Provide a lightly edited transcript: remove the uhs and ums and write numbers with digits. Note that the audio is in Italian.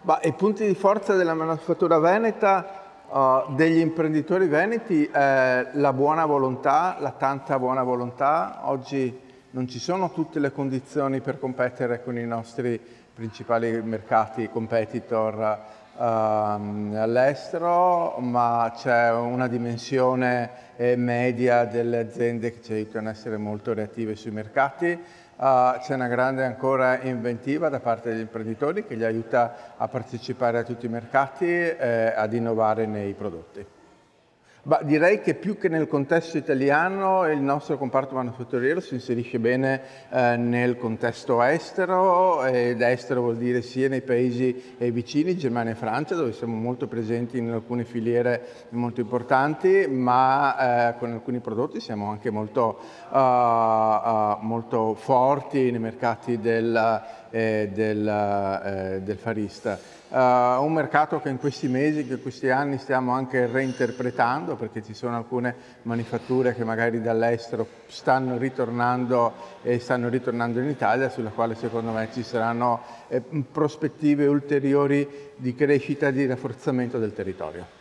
I punti di forza della manifattura veneta, degli imprenditori veneti, è la buona volontà, la tanta buona volontà. Oggi non ci sono tutte le condizioni per competere con i nostri principali mercati competitor all'estero, ma c'è una dimensione media delle aziende che ci aiutano a essere molto reattive sui mercati. C'è una grande ancora inventiva da parte degli imprenditori che li aiuta a partecipare a tutti i mercati e ad innovare nei prodotti. Direi che più che nel contesto italiano il nostro comparto manifatturiero si inserisce bene nel contesto estero, ed estero vuol dire sia nei paesi vicini, Germania e Francia, dove siamo molto presenti in alcune filiere molto importanti, ma con alcuni prodotti siamo anche molto forti nei mercati del farista. Un mercato che in questi mesi, che in questi anni stiamo anche reinterpretando, perché ci sono alcune manifatture che magari dall'estero stanno ritornando in Italia, sulla quale secondo me ci saranno prospettive ulteriori di crescita e di rafforzamento del territorio.